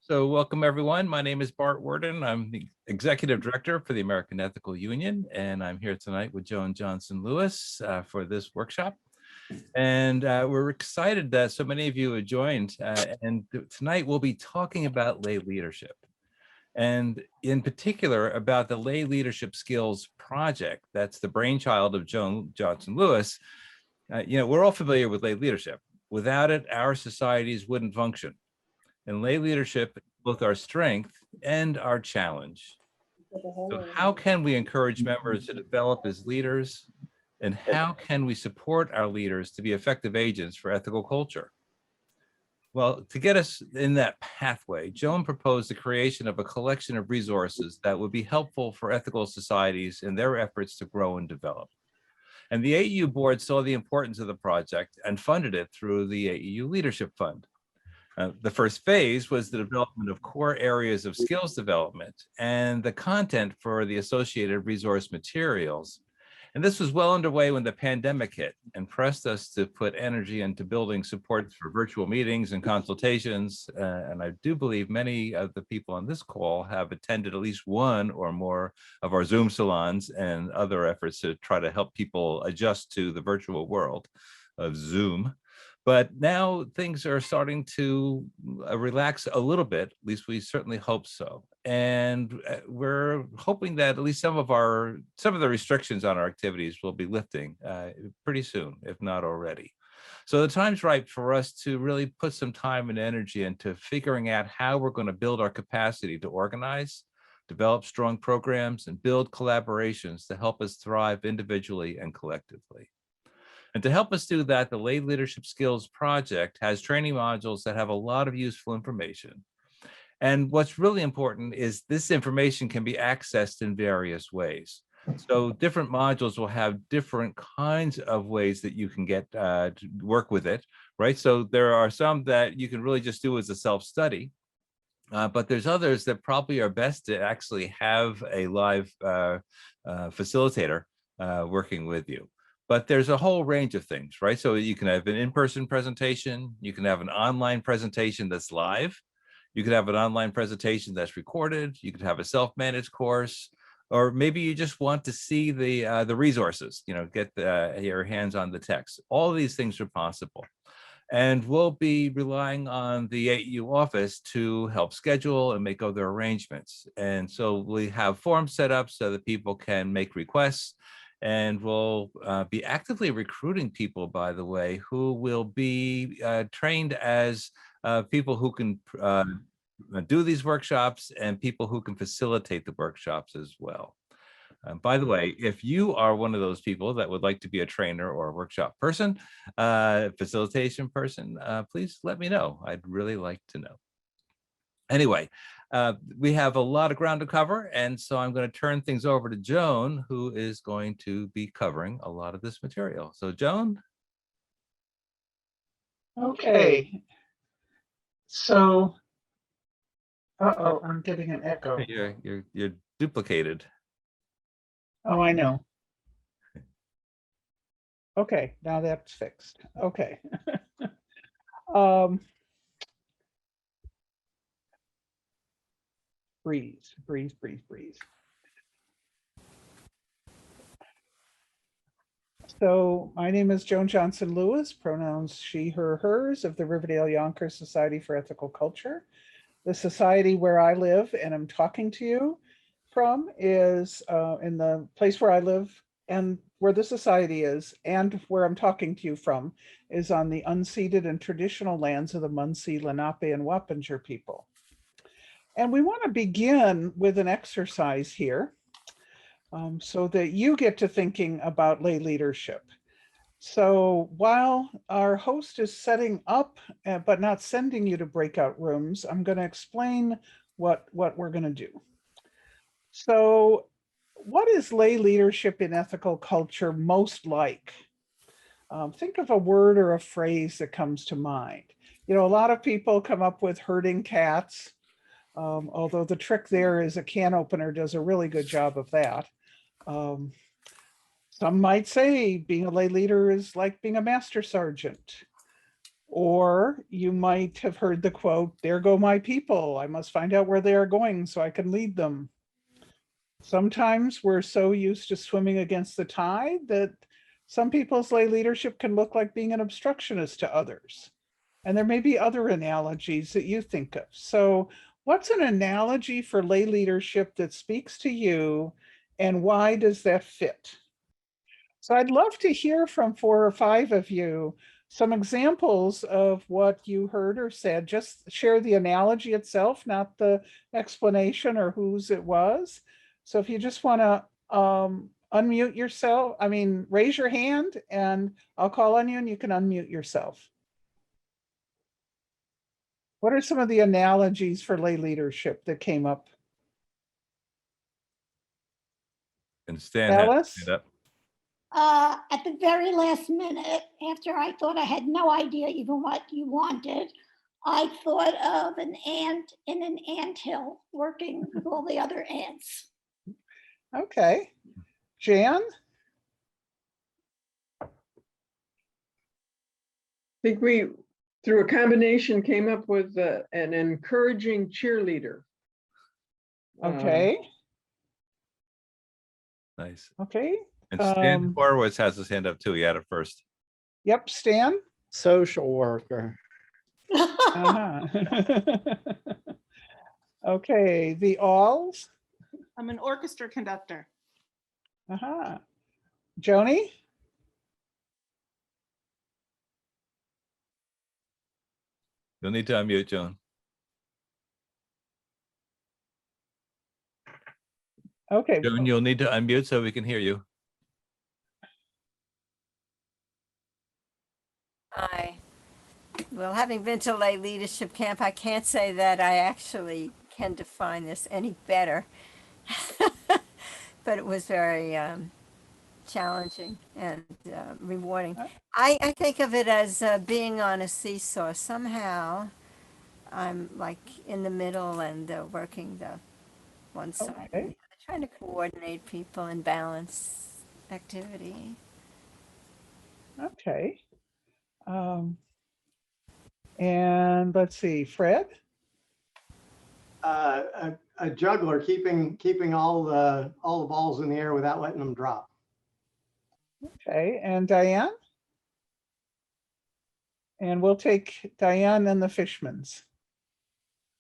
So welcome everyone. My name is Bart Worden. I'm the Executive Director for the American Ethical Union, and I'm here tonight with Joan Johnson Lewis for this workshop. And we're excited that so many of you have joined. And tonight we'll be talking about lay leadership, and in particular about the Lay Leadership Skills Project. That's the brainchild of Joan Johnson Lewis. We're all familiar with lay leadership. Without it, our societies wouldn't function. And lay leadership is both our strength and our challenge. So how can we encourage members to develop as leaders? And how can we support our leaders to be effective agents for ethical culture? Well, to get us in that pathway, Joan proposed the creation of a collection of resources that would be helpful for ethical societies in their efforts to grow and develop. And the AEU board saw the importance of the project and funded it through the AEU Leadership Fund. The first phase was the development of core areas of skills development and the content for the associated resource materials. And this was well underway when the pandemic hit and pressed us to put energy into building supports for virtual meetings and consultations. And I do believe many of the people on this call have attended at least one or more of our Zoom salons and other efforts to try to help people adjust to the virtual world of Zoom. But now things are starting to relax a little bit, at least we certainly hope so. And we're hoping that at least some of the restrictions on our activities will be lifting pretty soon, if not already. So the time's right for us to really put some time and energy into figuring out how we're going to build our capacity to organize, develop strong programs, and build collaborations to help us thrive individually and collectively. And to help us do that, the Lay Leadership Skills Project has training modules that have a lot of useful information. And what's really important is this information can be accessed in various ways. So different modules will have different kinds of ways that you can get to work with it, right? So there are some that you can really just do as a self-study, but there's others that probably are best to actually have a live facilitator working with you. But there's a whole range of things, right? So you can have an in-person presentation, you can have an online presentation that's live, you could have an online presentation that's recorded, you could have a self-managed course, or maybe you just want to see the resources, get your hands on the text. All of these things are possible. And we'll be relying on the AEU office to help schedule and make other arrangements. And so we have forms set up so that people can make requests. And we'll be actively recruiting people, by the way, who will be trained as people who can do these workshops and people who can facilitate the workshops as well. By the way, if you are one of those people that would like to be a trainer or a workshop person, facilitation person, please let me know. I'd really like to know. Anyway, we have a lot of ground to cover, and so I'm going to turn things over to Joan, who is going to be covering a lot of this material. So Joan? Okay. So, I'm getting an echo. You're duplicated. Oh, I know. Okay, now that's fixed. Okay. Breathe. So my name is Joan Johnson Lewis, pronouns she, her, hers, of the Riverdale Yonkers Society for Ethical Culture. The society where I live and I'm talking to you from is in the place where I live, and where the society is and where I'm talking to you from is on the unceded and traditional lands of the Munsee, Lenape, and Wappinger people. And we want to begin with an exercise here so that you get to thinking about lay leadership. So while our host is setting up, but not sending you to breakout rooms, I'm going to explain what we're going to do. So what is lay leadership in ethical culture most like? Think of a word or a phrase that comes to mind. A lot of people come up with herding cats, although the trick there is a can opener does a really good job of that. Some might say being a lay leader is like being a master sergeant. Or you might have heard the quote, "There go my people. I must find out where they are going so I can lead them." Sometimes we're so used to swimming against the tide that some people's lay leadership can look like being an obstructionist to others. And there may be other analogies that you think of. So what's an analogy for lay leadership that speaks to you, and why does that fit? So I'd love to hear from 4 or 5 of you some examples of what you heard or said. Just share the analogy itself, not the explanation or whose it was. So if you just want to unmute yourself, raise your hand and I'll call on you and you can unmute yourself. What are some of the analogies for lay leadership that came up? And Stan had Alice? his hand up. At the very last minute, after I thought I had no idea even what you wanted, I thought of an ant in an anthill working with all the other ants. Okay. Jan? I think we, through a combination, came up with an encouraging cheerleader. Okay. Nice. Okay. And Stan Horowitz has his hand up too. He had it first. Yep, Stan. Social worker. Uh-huh. Okay, the alls. I'm an orchestra conductor. Uh-huh. Joni? You'll need to unmute, Joan. Okay. Joan, you'll need to unmute so we can hear you. Hi. Well, having been to lay leadership camp, I can't say that I actually can define this any better. But it was very challenging and rewarding. I think of it as being on a seesaw. Somehow I'm like in the middle and working the one side. Okay. Trying to coordinate people and balance activity. Okay. And let's see, Fred? A juggler keeping all the balls in the air without letting them drop. Okay, and Diane? And we'll take Diane and the Fishmans.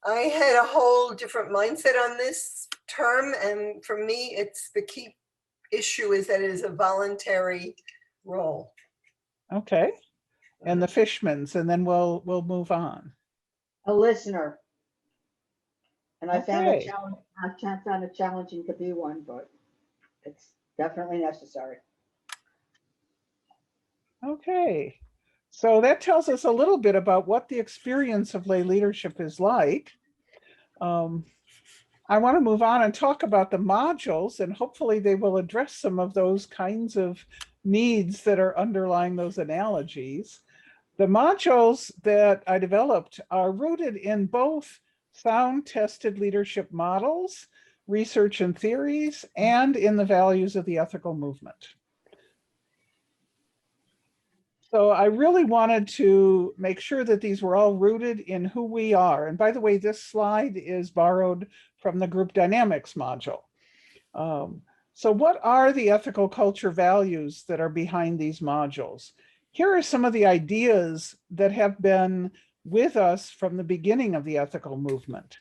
I had a whole different mindset on this term, and for me, it's the key issue is that it is a voluntary role. Okay, and the Fishmans, and then we'll move on. A listener. And I found Okay. it challenging to be one, but it's definitely necessary. Okay, so that tells us a little bit about what the experience of lay leadership is like. I want to move on and talk about the modules, and hopefully they will address some of those kinds of needs that are underlying those analogies. The modules that I developed are rooted in both sound tested leadership models, research and theories, and in the values of the ethical movement. So I really wanted to make sure that these were all rooted in who we are. And by the way, this slide is borrowed from the group dynamics module. So what are the ethical culture values that are behind these modules? Here are some of the ideas that have been with us from the beginning of the ethical movement.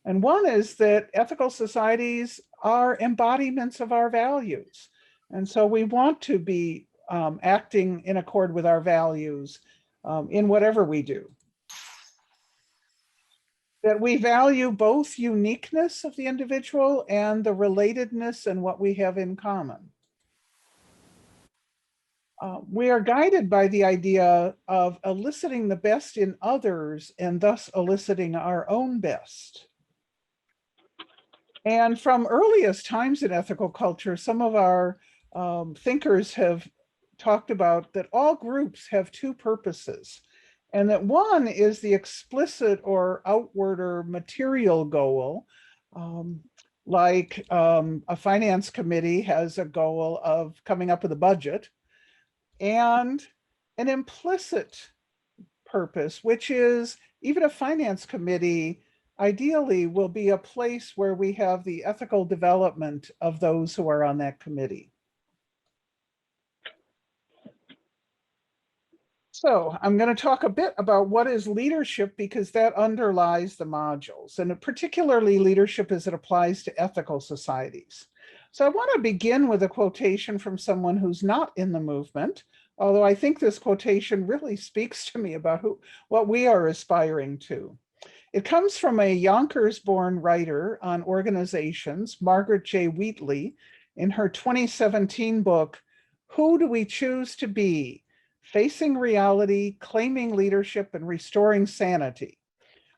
And one is that ethical societies are embodiments of our values. And so we want to be acting in accord with our values in whatever we do. That we value both uniqueness of the individual and the relatedness and what we have in common. We are guided by the idea of eliciting the best in others and thus eliciting our own best. And from earliest times in ethical culture, some of our thinkers have talked about that all groups have two purposes, and that one is the explicit or outward or material goal, like a finance committee has a goal of coming up with a budget, and an implicit purpose, which is even a finance committee ideally will be a place where we have the ethical development of those who are on that committee. So I'm going to talk a bit about what is leadership, because that underlies the modules, and particularly leadership as it applies to ethical societies. So I want to begin with a quotation from someone who's not in the movement, although I think this quotation really speaks to me about what we are aspiring to. It comes from a Yonkers-born writer on organizations, Margaret J. Wheatley, in her 2017 book, Who Do We Choose to Be? Facing Reality, Claiming Leadership, and Restoring Sanity,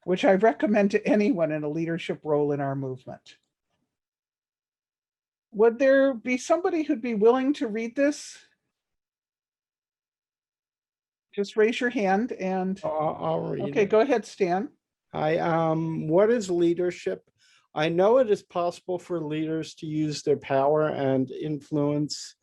which I recommend to anyone in a leadership role in our movement. Would there be somebody who'd be willing to read this? Just raise your hand and, I'll read okay, it. go ahead, Stan. Hi, what is leadership? I know it is possible for leaders to use their power and influence,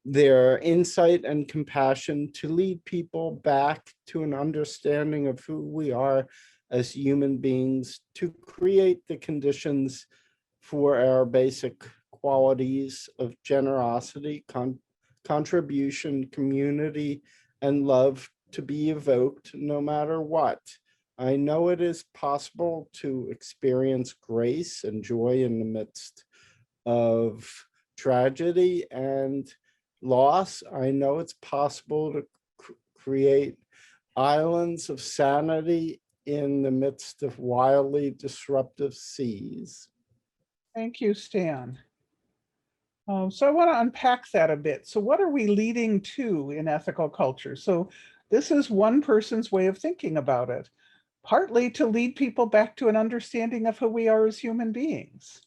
their insight and compassion to lead people back to an understanding of who we are as human beings, to create the conditions for our basic qualities of generosity, contribution, community, and love to be evoked no matter what. I know it is possible to experience grace and joy in the midst of tragedy and loss. I know it's possible to create islands of sanity in the midst of wildly disruptive seas. Thank you, Stan. So I want to unpack that a bit. So what are we leading to in ethical culture? So this is one person's way of thinking about it, partly to lead people back to an understanding of who we are as human beings,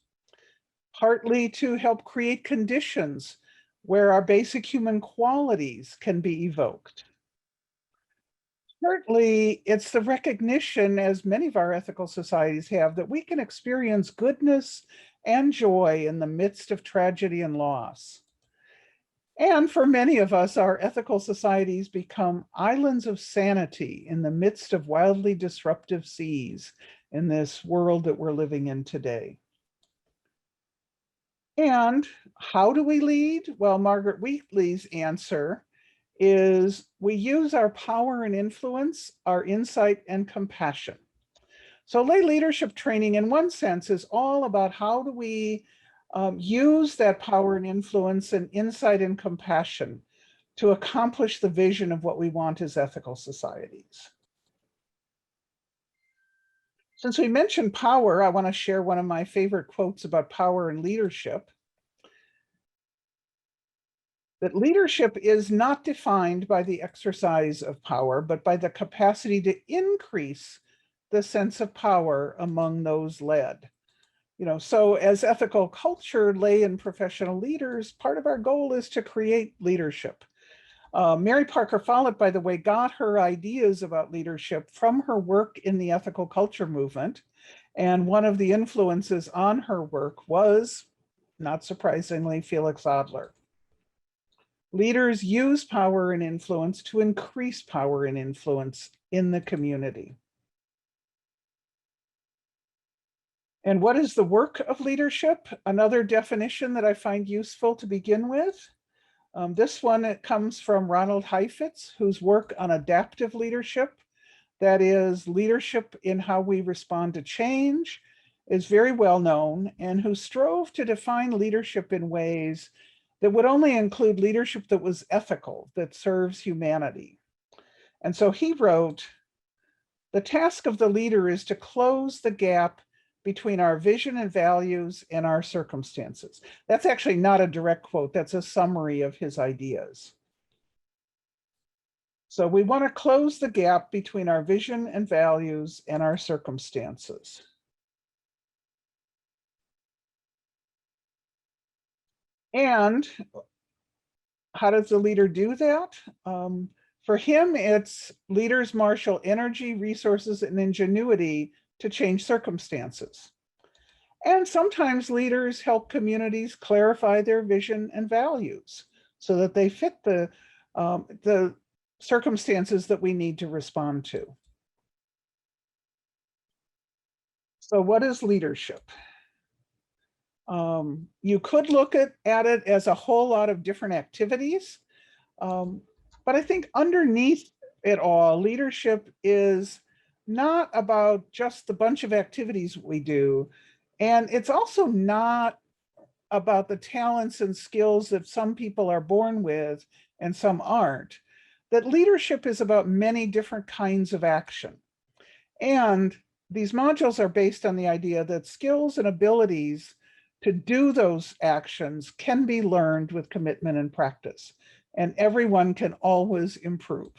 partly to help create conditions where our basic human qualities can be evoked. Certainly, it's the recognition, as many of our ethical societies have, that we can experience goodness and joy in the midst of tragedy and loss. And for many of us, our ethical societies become islands of sanity in the midst of wildly disruptive seas in this world that we're living in today. And how do we lead? Well, Margaret Wheatley's answer is we use our power and influence, our insight and compassion. So lay leadership training in one sense is all about how do we use that power and influence and insight and compassion to accomplish the vision of what we want as ethical societies. Since we mentioned power, I want to share one of my favorite quotes about power and leadership. That leadership is not defined by the exercise of power, but by the capacity to increase the sense of power among those led. So as ethical culture, lay and professional leaders, part of our goal is to create leadership. Mary Parker Follett, by the way, got her ideas about leadership from her work in the ethical culture movement. And one of the influences on her work was, not surprisingly, Felix Adler. Leaders use power and influence to increase power and influence in the community. And what is the work of leadership? Another definition that I find useful to begin with. This one, it comes from Ronald Heifetz, whose work on adaptive leadership, that is leadership in how we respond to change, is very well known, and who strove to define leadership in ways that would only include leadership that was ethical, that serves humanity. And so he wrote, the task of the leader is to close the gap between our vision and values and our circumstances. That's actually not a direct quote, that's a summary of his ideas. So we want to close the gap between our vision and values and our circumstances. And how does the leader do that? For him, it's leaders marshal energy, resources, and ingenuity to change circumstances. And sometimes leaders help communities clarify their vision and values so that they fit the circumstances that we need to respond to. So what is leadership? You could look at it as a whole lot of different activities, but I think underneath it all, leadership is not about just the bunch of activities we do, and it's also not about the talents and skills that some people are born with and some aren't. That leadership is about many different kinds of action. And these modules are based on the idea that skills and abilities to do those actions can be learned with commitment and practice, and everyone can always improve.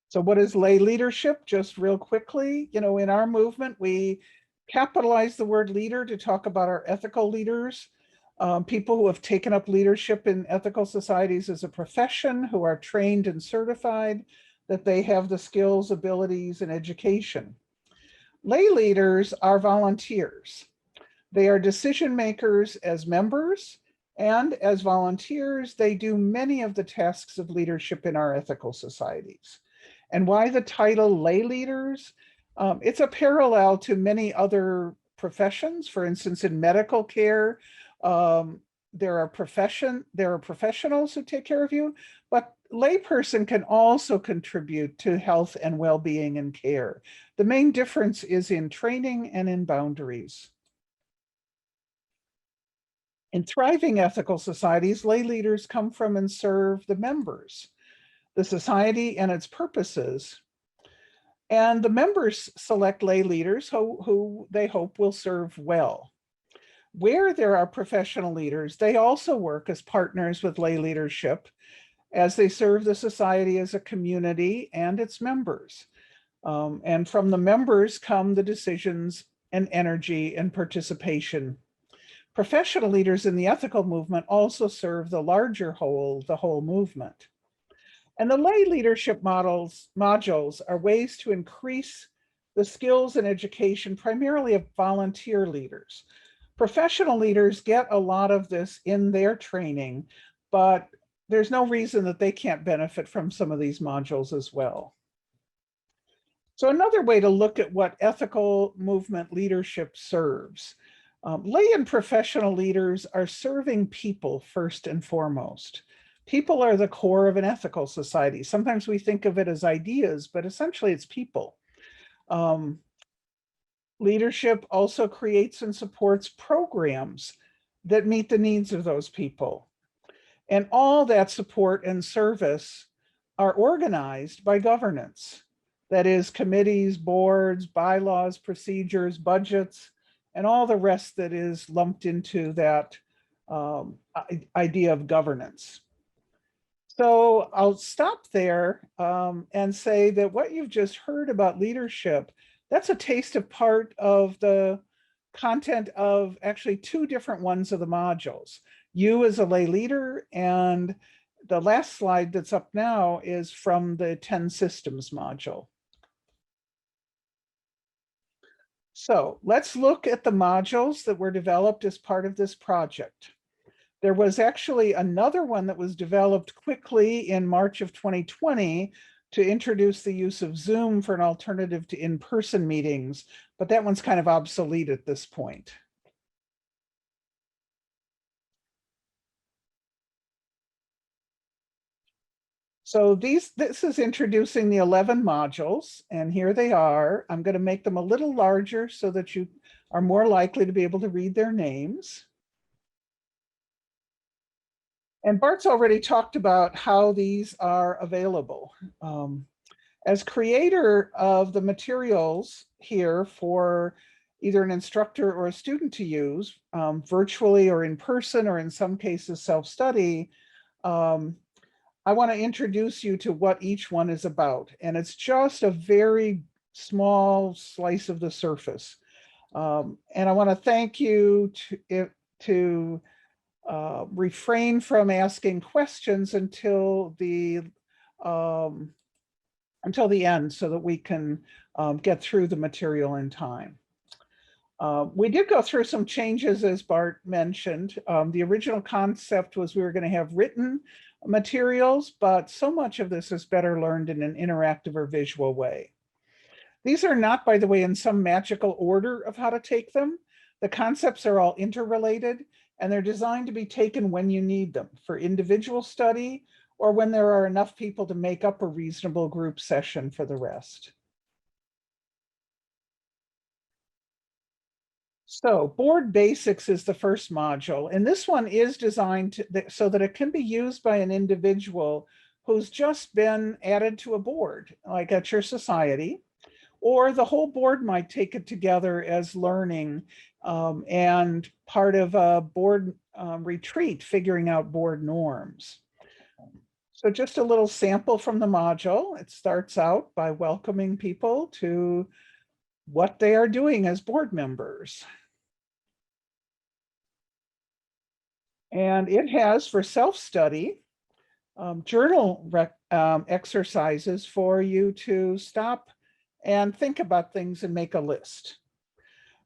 So what is lay leadership? Just real quickly, in our movement, we capitalize the word leader to talk about our ethical leaders, people who have taken up leadership in ethical societies as a profession, who are trained and certified, that they have the skills, abilities, and education. Lay leaders are volunteers. They are decision makers as members, and as volunteers, they do many of the tasks of leadership in our ethical societies. And why the title lay leaders? It's a parallel to many other professions. For instance, in medical care, there are professionals who take care of you, but layperson can also contribute to health and well-being and care. The main difference is in training and in boundaries. In thriving ethical societies, lay leaders come from and serve the members, the society and its purposes. And the members select lay leaders who they hope will serve well. Where there are professional leaders, they also work as partners with lay leadership as they serve the society as a community and its members. And from the members come the decisions and energy and participation. Professional leaders in the ethical movement also serve the larger whole, the whole movement. And the lay leadership modules are ways to increase the skills and education primarily of volunteer leaders. Professional leaders get a lot of this in their training, but there's no reason that they can't benefit from some of these modules as well. So another way to look at what ethical movement leadership serves. Lay and professional leaders are serving people first and foremost. People are the core of an ethical society. Sometimes we think of it as ideas, but essentially it's people. Leadership also creates and supports programs that meet the needs of those people. And all that support and service are organized by governance. That is, committees, boards, bylaws, procedures, budgets, and all the rest that is lumped into that idea of governance. So I'll stop there and say that what you've just heard about leadership, that's a taste of part of the content of actually two different ones of the modules. You as a lay leader, and the last slide that's up now is from the 10 systems module. So let's look at the modules that were developed as part of this project. There was actually another one that was developed quickly in March of 2020 to introduce the use of Zoom for an alternative to in-person meetings, but that one's kind of obsolete at this point. So this is introducing the 11 modules, and here they are. I'm going to make them a little larger so that you are more likely to be able to read their names. And Bart's already talked about how these are available. As creator of the materials here for either an instructor or a student to use, virtually or in person, or in some cases self-study, I want to introduce you to what each one is about. And it's just a very small slice of the surface. And I want to thank you to refrain from asking questions until the end so that we can get through the material in time. We did go through some changes, as Bart mentioned. The original concept was we were going to have written materials, but so much of this is better learned in an interactive or visual way. These are not, by the way, in some magical order of how to take them. The concepts are all interrelated, and they're designed to be taken when you need them for individual study or when there are enough people to make up a reasonable group session for the rest. So board basics is the first module, and this one is designed so that it can be used by an individual who's just been added to a board, like at your society, or the whole board might take it together as learning and part of a board retreat, figuring out board norms. So just a little sample from the module. It starts out by welcoming people to what they are doing as board members. And it has, for self-study, journal exercises for you to stop and think about things and make a list.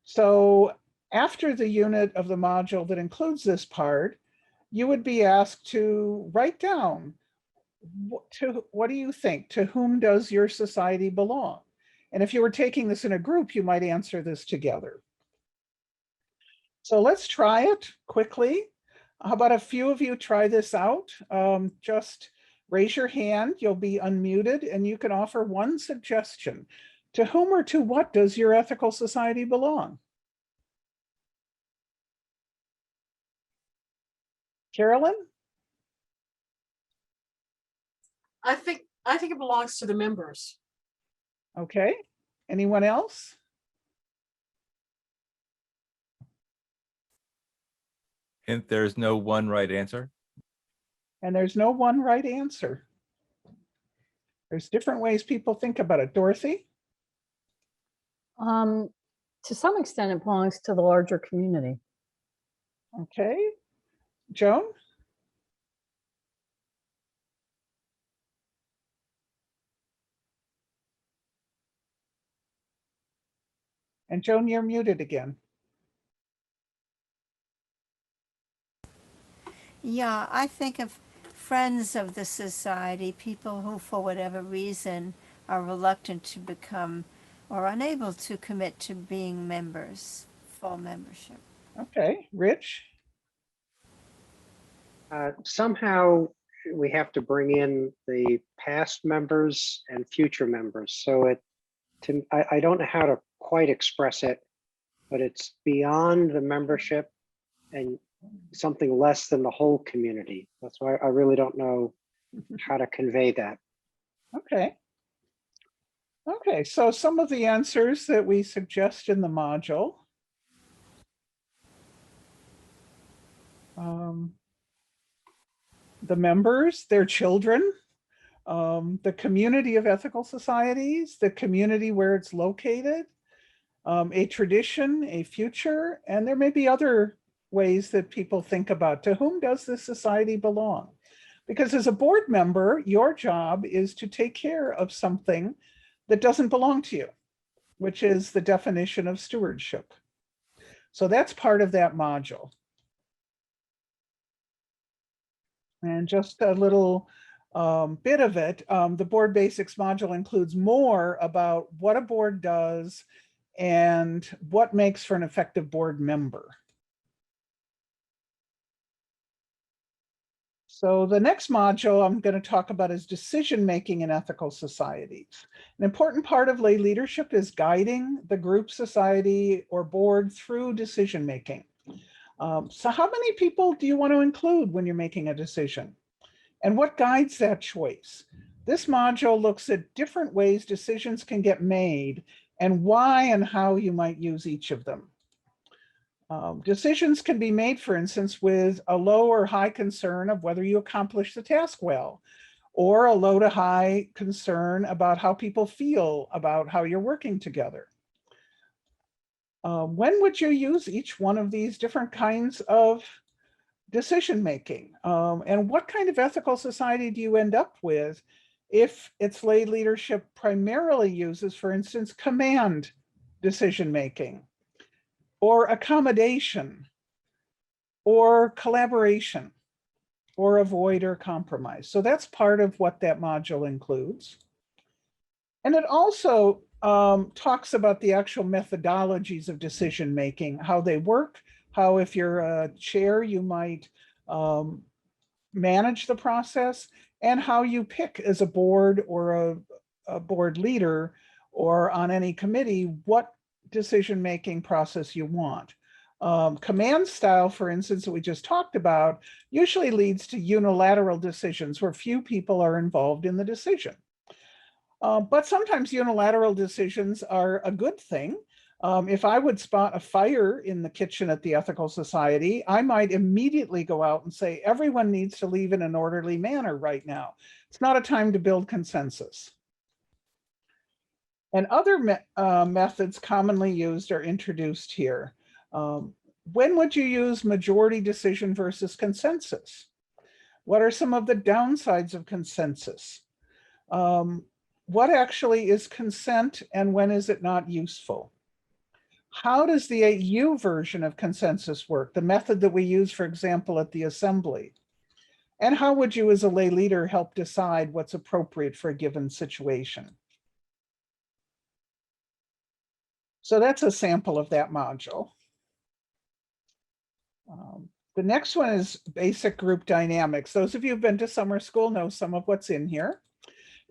So after the unit of the module that includes this part, you would be asked to write down, what do you think? To whom does your society belong? And if you were taking this in a group, you might answer this together. So let's try it quickly. How about a few of you try this out? Just raise your hand, you'll be unmuted, and you can offer one suggestion. To whom or to what does your ethical society belong? Carolyn? I think it belongs to the members. Okay, anyone else? And there's no one right answer. And there's no one right answer. There's different ways people think about it. Dorothy? To some extent, it belongs to the larger community. Okay. Joan? And Joan, you're muted again. Yeah, I think of friends of the society, people who, for whatever reason, are reluctant to become or unable to commit to being members, full membership. Okay, Rich? Somehow we have to bring in the past members and future members. So I don't know how to quite express it, but it's beyond the membership and something less than the whole community. That's why I really don't know how to convey that. Okay. Okay, so some of the answers that we suggest in the module. The members, their children, the community of ethical societies, the community where it's located, a tradition, a future, and there may be other ways that people think about to whom does this society belong? Because as a board member, your job is to take care of something that doesn't belong to you, which is the definition of stewardship. So that's part of that module. And just a little bit of it, the board basics module includes more about what a board does and what makes for an effective board member. So the next module I'm going to talk about is decision-making in ethical societies. An important part of lay leadership is guiding the group, society, or board through decision-making. So how many people do you want to include when you're making a decision? And what guides that choice? This module looks at different ways decisions can get made and why and how you might use each of them. Decisions can be made, for instance, with a low or high concern of whether you accomplish the task well, or a low to high concern about how people feel about how you're working together. When would you use each one of these different kinds of decision-making? And what kind of ethical society do you end up with if its lay leadership primarily uses, for instance, command decision-making, or accommodation, or collaboration? or avoid or compromise. So that's part of what that module includes. And it also talks about the actual methodologies of decision-making, how they work, how if you're a chair, you might manage the process, and how you pick as a board or a board leader or on any committee, what decision-making process you want. Command style, for instance, that we just talked about, usually leads to unilateral decisions where few people are involved in the decision. But sometimes unilateral decisions are a good thing. If I would spot a fire in the kitchen at the Ethical Society, I might immediately go out and say, everyone needs to leave in an orderly manner right now. It's not a time to build consensus. And other methods commonly used are introduced here. When would you use majority decision versus consensus? What are some of the downsides of consensus? What actually is consent and when is it not useful? How does the AU version of consensus work? The method that we use, for example, at the assembly. And how would you as a lay leader help decide what's appropriate for a given situation? So that's a sample of that module. The next one is basic group dynamics. Those of you who've been to summer school know some of what's in here.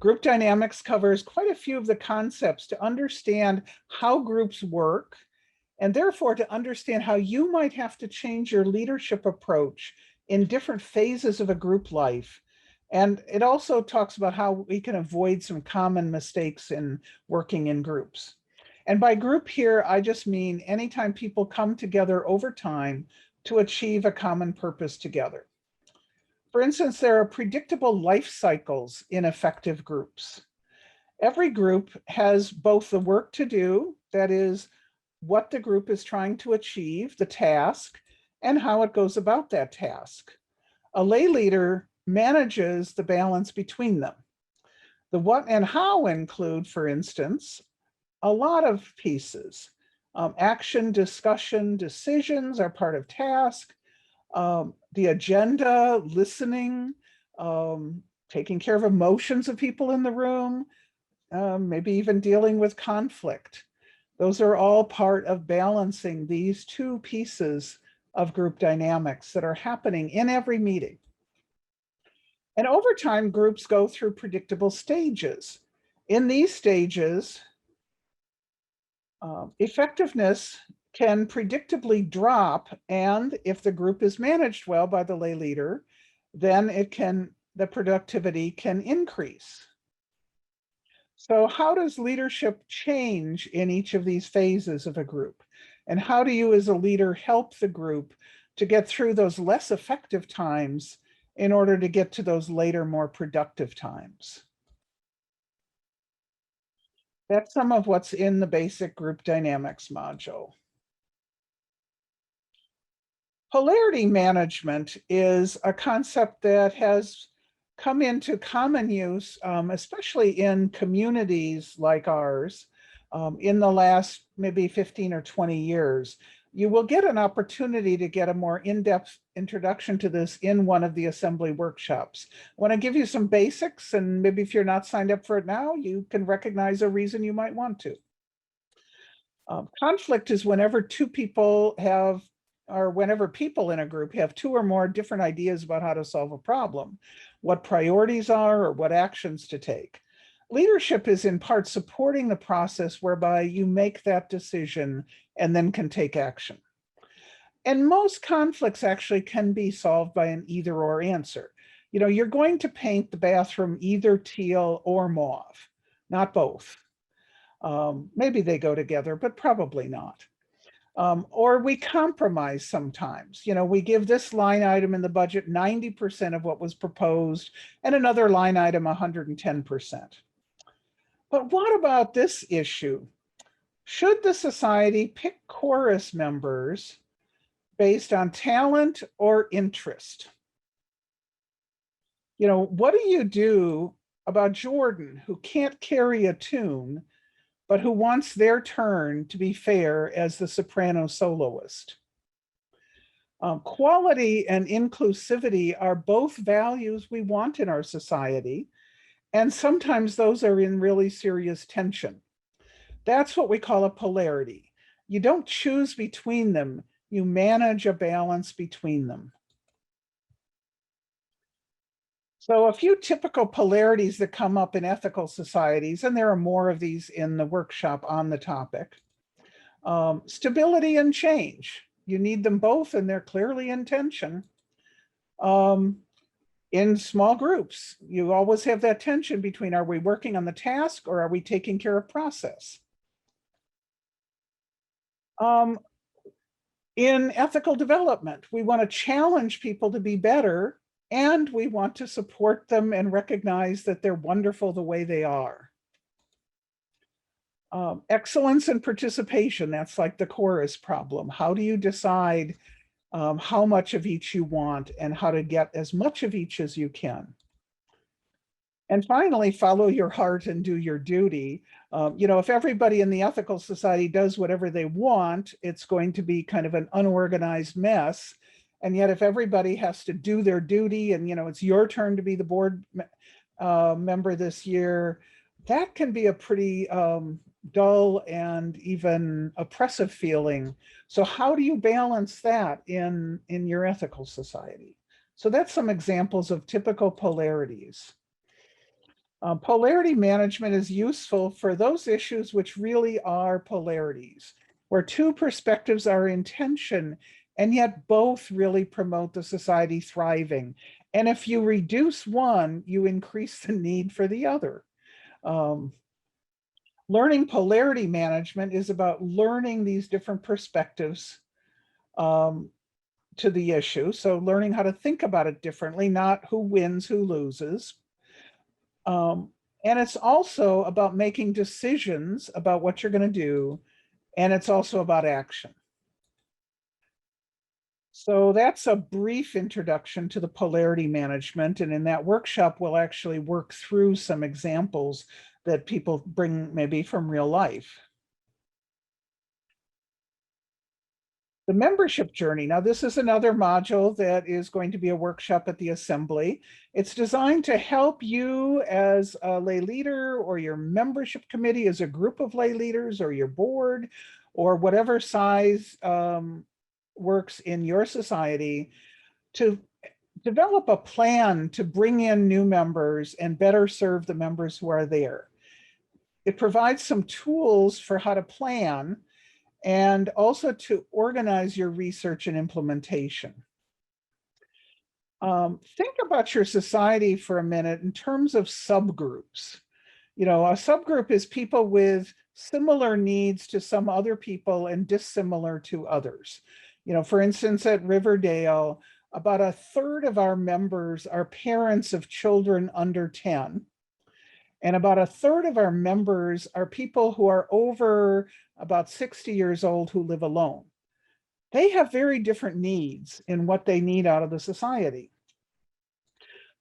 Group dynamics covers quite a few of the concepts to understand how groups work, and therefore to understand how you might have to change your leadership approach in different phases of a group life. And it also talks about how we can avoid some common mistakes in working in groups. And by group here, I just mean anytime people come together over time to achieve a common purpose together. For instance, there are predictable life cycles in effective groups. Every group has both the work to do, that is, what the group is trying to achieve, the task, and how it goes about that task. A lay leader manages the balance between them. The what and how include, for instance, a lot of pieces. Action, discussion, decisions are part of task. The agenda, listening, taking care of emotions of people in the room, maybe even dealing with conflict. Those are all part of balancing these two pieces of group dynamics that are happening in every meeting. And over time, groups go through predictable stages. In these stages, effectiveness can predictably drop, and if the group is managed well by the lay leader, then the productivity can increase. So how does leadership change in each of these phases of a group? And how do you as a leader help the group to get through those less effective times in order to get to those later, more productive times? That's some of what's in the basic group dynamics module. Polarity management is a concept that has come into common use, especially in communities like ours, in the last maybe 15 or 20 years. You will get an opportunity to get a more in-depth introduction to this in one of the assembly workshops. I want to give you some basics, and maybe if you're not signed up for it now, you can recognize a reason you might want to. Conflict is whenever two people have, or whenever people in a group have two or more different ideas about how to solve a problem, what priorities are or what actions to take. Leadership is in part supporting the process whereby you make that decision and then can take action. And most conflicts actually can be solved by an either or answer. You know, you're going to paint the bathroom either teal or mauve, not both. Maybe they go together, but probably not. Or we compromise sometimes. You know, we give this line item in the budget 90% of what was proposed and another line item 110%. But what about this issue? Should the society pick chorus members based on talent or interest? You know, what do you do about Jordan, who can't carry a tune, but who wants their turn to be fair as the soprano soloist? Quality and inclusivity are both values we want in our society, and sometimes those are in really serious tension. That's what we call a polarity. You don't choose between them, you manage a balance between them. So a few typical polarities that come up in ethical societies, and there are more of these in the workshop on the topic. Stability and change. You need them both and they're clearly in tension. In small groups, you always have that tension between, are we working on the task or are we taking care of process? In ethical development, we want to challenge people to be better, and we want to support them and recognize that they're wonderful the way they are. Excellence and participation, that's like the chorus problem. How do you decide how much of each you want and how to get as much of each as you can? And finally, follow your heart and do your duty. If everybody in the ethical society does whatever they want, it's going to be kind of an unorganized mess. And yet if everybody has to do their duty and, it's your turn to be the board member this year, that can be a pretty dull and even oppressive feeling. So how do you balance that in your ethical society? So that's some examples of typical polarities. Polarity management is useful for those issues which really are polarities, where two perspectives are in tension and yet both really promote the society thriving. And if you reduce one, you increase the need for the other. Learning polarity management is about learning these different perspectives to the issue. So learning how to think about it differently, not who wins, who loses. And it's also about making decisions about what you're going to do. And it's also about action. So that's a brief introduction to the polarity management. And in that workshop, we'll actually work through some examples that people bring maybe from real life. The membership journey. Now, this is another module that is going to be a workshop at the assembly. It's designed to help you as a lay leader or your membership committee as a group of lay leaders or your board or whatever size works in your society to develop a plan to bring in new members and better serve the members who are there. It provides some tools for how to plan and also to organize your research and implementation. Think about your society for a minute in terms of subgroups. A subgroup is people with similar needs to some other people and dissimilar to others. For instance, at Riverdale, about a third of our members are parents of children under 10. And about a third of our members are people who are over about 60 years old who live alone. They have very different needs in what they need out of the society.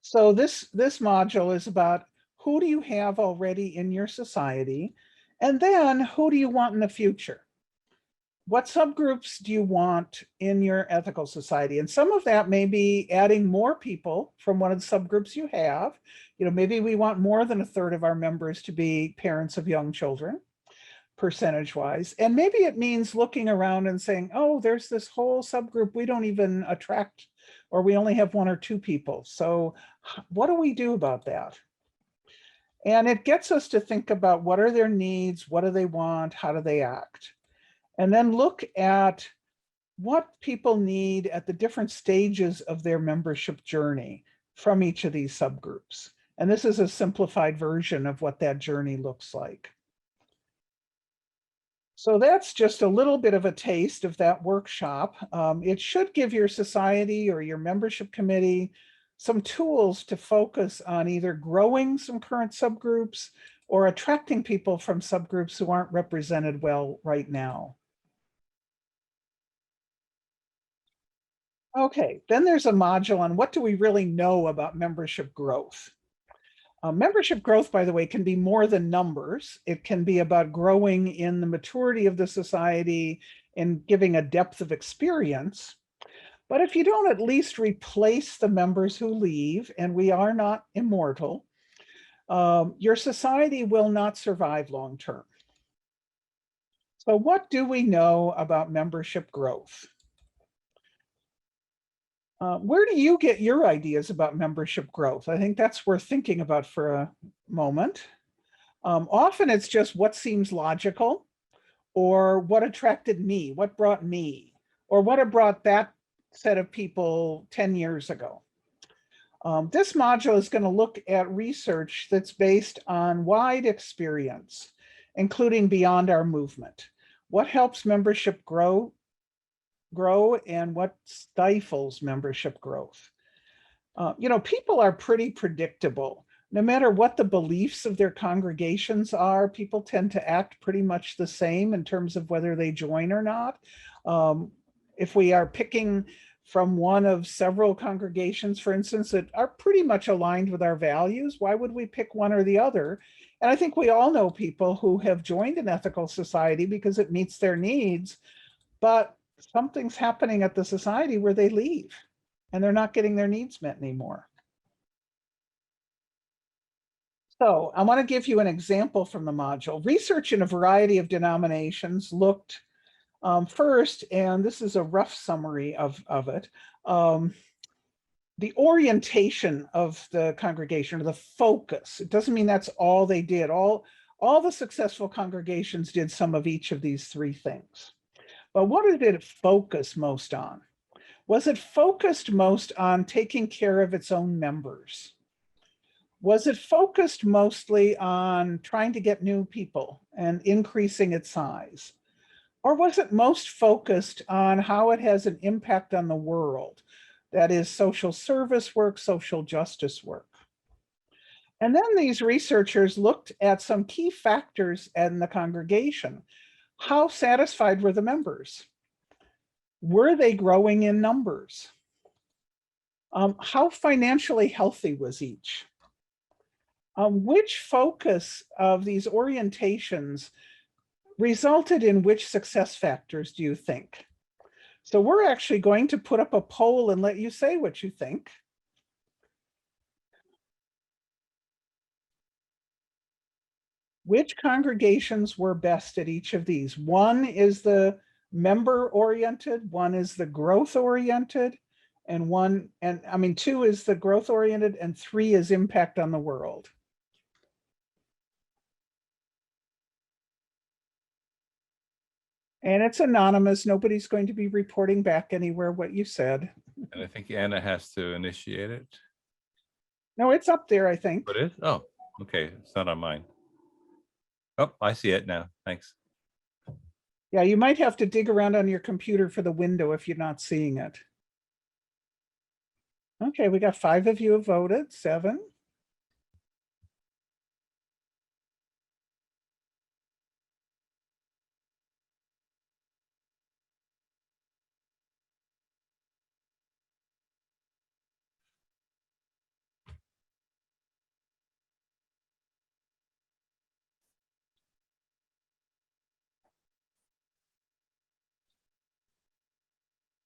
So this module is about who do you have already in your society? And then who do you want in the future? What subgroups do you want in your ethical society? And some of that may be adding more people from one of the subgroups you have. Maybe we want more than a third of our members to be parents of young children, percentage-wise. And maybe it means looking around and saying, oh, there's this whole subgroup we don't even attract, or we only have one or two people. So what do we do about that? And it gets us to think about what are their needs, what do they want, how do they act? And then look at what people need at the different stages of their membership journey from each of these subgroups. And this is a simplified version of what that journey looks like. So that's just a little bit of a taste of that workshop. It should give your society or your membership committee some tools to focus on either growing some current subgroups or attracting people from subgroups who aren't represented well right now. Okay, then there's a module on what do we really know about membership growth. Membership growth, by the way, can be more than numbers. It can be about growing in the maturity of the society and giving a depth of experience. But if you don't at least replace the members who leave, and we are not immortal, your society will not survive long term. So what do we know about membership growth? Where do you get your ideas about membership growth? I think that's worth thinking about for a moment. Often it's just what seems logical, or what attracted me, what brought me, or what had brought that set of people 10 years ago. This module is going to look at research that's based on wide experience, including beyond our movement. What helps membership grow and what stifles membership growth? People are pretty predictable. No matter what the beliefs of their congregations are, people tend to act pretty much the same in terms of whether they join or not. If we are picking from one of several congregations, for instance, that are pretty much aligned with our values, why would we pick one or the other? And I think we all know people who have joined an ethical society because it meets their needs, but something's happening at the society where they leave and they're not getting their needs met anymore. So I want to give you an example from the module. Research in a variety of denominations looked first, and this is a rough summary of it, the orientation of the congregation, or the focus. It doesn't mean that's all they did. All the successful congregations did some of each of these three things. But what did it focus most on? Was it focused most on taking care of its own members? Was it focused mostly on trying to get new people and increasing its size? Or was it most focused on how it has an impact on the world? That is social service work, social justice work. And then these researchers looked at some key factors in the congregation. How satisfied were the members? Were they growing in numbers? How financially healthy was each? Which focus of these orientations resulted in which success factors, do you think? So we're actually going to put up a poll and let you say what you think. Which congregations were best at each of these? One is the member-oriented, one is the growth-oriented, and two is the growth-oriented, and three is impact on the world. And it's anonymous. Nobody's going to be reporting back anywhere what you said. And I think Anna has to initiate it. No, it's up there, I think. What is? Oh, okay. It's not on mine. Oh, I see it now. Thanks. Yeah, you might have to dig around on your computer for the window if you're not seeing it. Okay, we got 5 of you have voted, 7.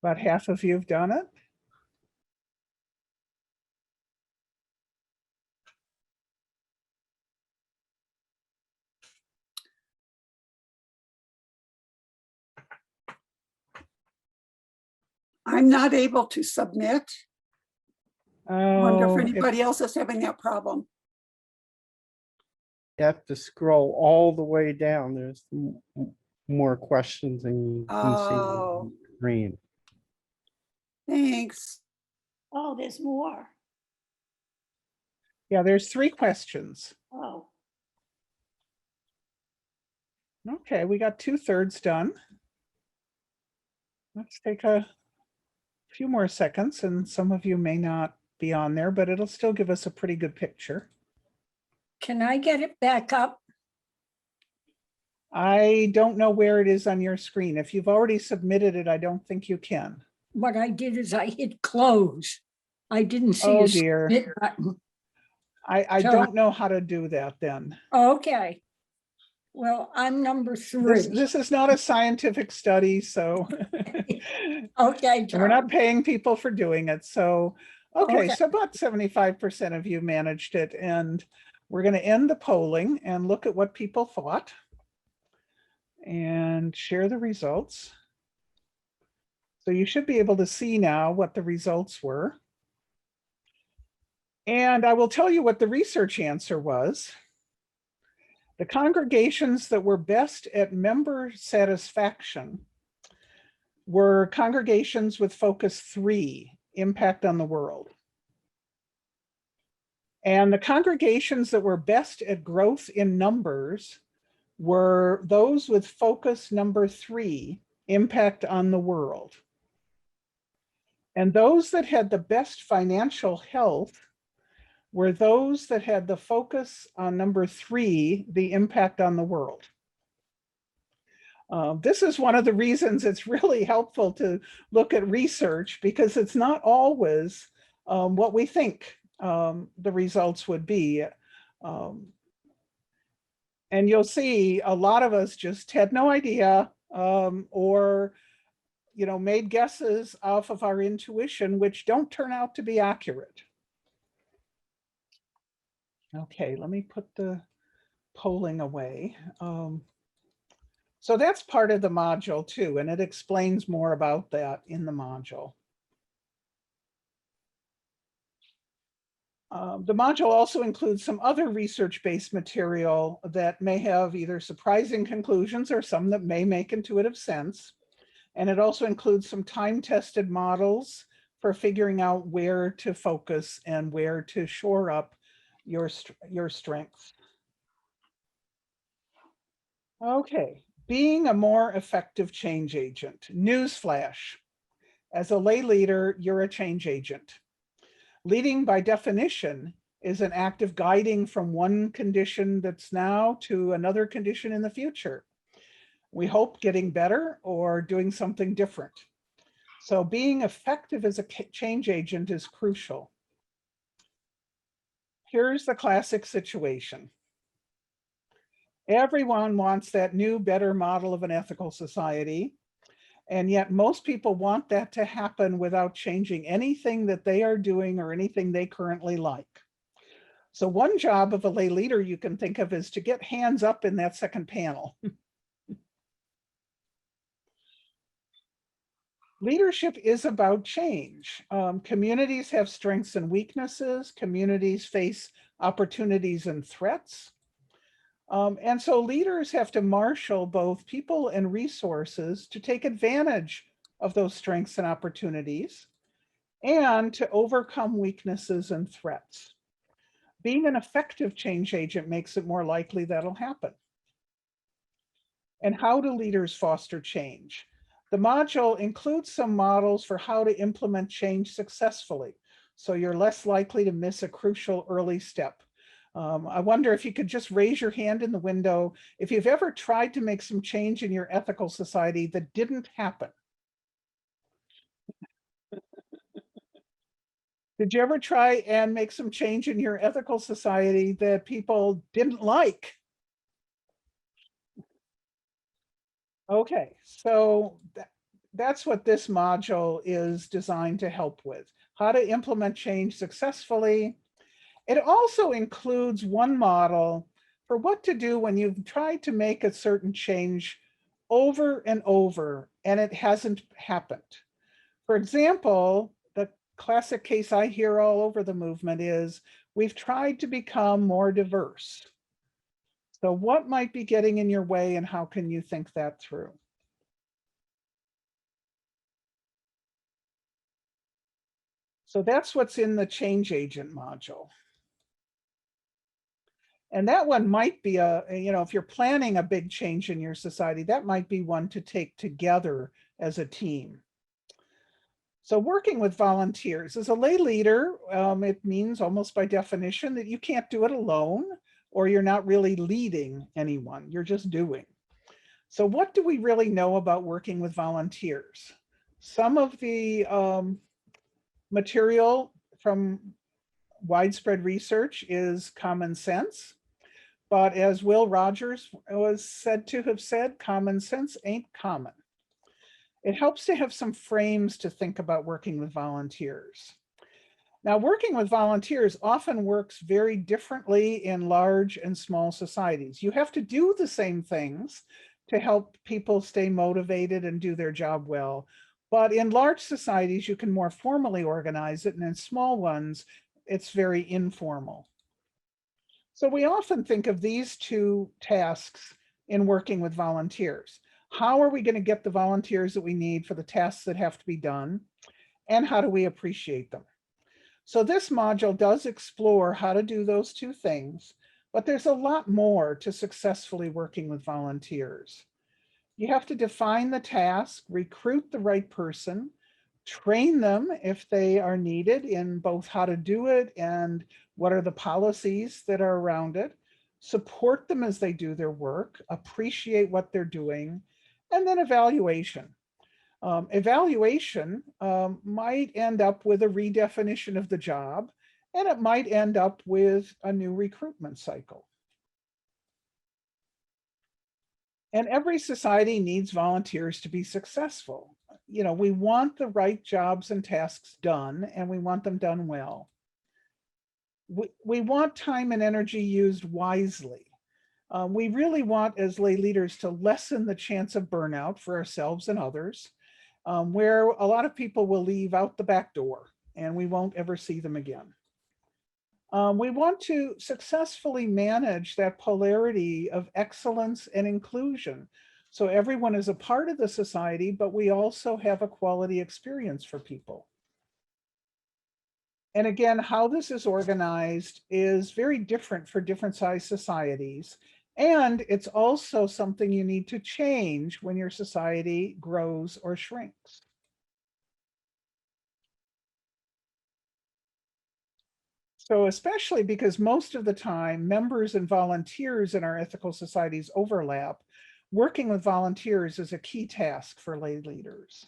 About half of you have done it. I'm not able to submit. Wonder if Oh, anybody else is having that problem. You have to scroll all the way down. There's more questions than you can see on the screen. Thanks. Oh, there's more. yeah, there's 3 questions. Oh, Okay, we got 2/3 done. Let's take a few more seconds, and some of you may not be on there, but it'll still give us a pretty good picture. Can I get it back up? I don't know where it is on your screen. If you've already submitted it, I don't think you can. What I did is I hit close. I didn't see Oh a dear. submit button. I So- don't know how to do that then. Okay. Well, I'm number This, 3. this is not a scientific study, so Okay, and we're not John. paying people for doing it. So, okay, Okay. so about 75% of you managed it, and we're going to end the polling and look at what people thought and share the results. So you should be able to see now what the results were. And I will tell you what the research answer was. The congregations that were best at member satisfaction were congregations with focus 3, impact on the world. And the congregations that were best at growth in numbers were those with focus number 3, impact on the world. And those that had the best financial health were those that had the focus on number 3, the impact on the world. This is one of the reasons it's really helpful to look at research, because it's not always what we think the results would be. And you'll see a lot of us just had no idea, or made guesses off of our intuition, which don't turn out to be accurate. Okay, let me put the polling away. So that's part of the module too, and it explains more about that in the module. The module also includes some other research-based material that may have either surprising conclusions or some that may make intuitive sense. And it also includes some time-tested models for figuring out where to focus and where to shore up your strengths. Okay, being a more effective change agent. Newsflash. As a lay leader, you're a change agent. Leading by definition is an act of guiding from one condition that's now to another condition in the future. We hope getting better or doing something different. So being effective as a change agent is crucial. Here's the classic situation. Everyone wants that new, better model of an ethical society. And yet most people want that to happen without changing anything that they are doing or anything they currently like. So one job of a lay leader you can think of is to get hands up in that second panel. Leadership is about change. Communities have strengths and weaknesses. Communities face opportunities and threats. And so leaders have to marshal both people and resources to take advantage of those strengths and opportunities and to overcome weaknesses and threats. Being an effective change agent makes it more likely that'll happen. And how do leaders foster change? The module includes some models for how to implement change successfully, so you're less likely to miss a crucial early step. I wonder if you could just raise your hand in the window if you've ever tried to make some change in your ethical society that didn't happen. Did you ever try and make some change in your ethical society that people didn't like? Okay, so that's what this module is designed to help with, how to implement change successfully. It also includes one model for what to do when you've tried to make a certain change over and over and it hasn't happened. For example, the classic case I hear all over the movement is we've tried to become more diverse. So what might be getting in your way and how can you think that through? So that's what's in the change agent module. And that one might be if you're planning a big change in your society, that might be one to take together as a team. So working with volunteers as a lay leader, it means almost by definition that you can't do it alone, or you're not really leading anyone, you're just doing. So what do we really know about working with volunteers? Some of the material from widespread research is common sense. But as Will Rogers was said to have said, common sense ain't common. It helps to have some frames to think about working with volunteers. Now, working with volunteers often works very differently in large and small societies. You have to do the same things to help people stay motivated and do their job well. But in large societies, you can more formally organize it, and in small ones, it's very informal. So we often think of these two tasks in working with volunteers. How are we going to get the volunteers that we need for the tasks that have to be done? And how do we appreciate them? So this module does explore how to do those two things, but there's a lot more to successfully working with volunteers. You have to define the task, recruit the right person, train them if they are needed in both how to do it and what are the policies that are around it, support them as they do their work, appreciate what they're doing, and then evaluation. Evaluation might end up with a redefinition of the job, and it might end up with a new recruitment cycle. And every society needs volunteers to be successful. You know, we want the right jobs and tasks done, and we want them done well. We want time and energy used wisely. We really want, as lay leaders, to lessen the chance of burnout for ourselves and others, where a lot of people will leave out the back door and we won't ever see them again. We want to successfully manage that polarity of excellence and inclusion. So everyone is a part of the society, but we also have a quality experience for people. And again, how this is organized is very different for different size societies. And it's also something you need to change when your society grows or shrinks. So especially because most of the time, members and volunteers in our ethical societies overlap, working with volunteers is a key task for lay leaders.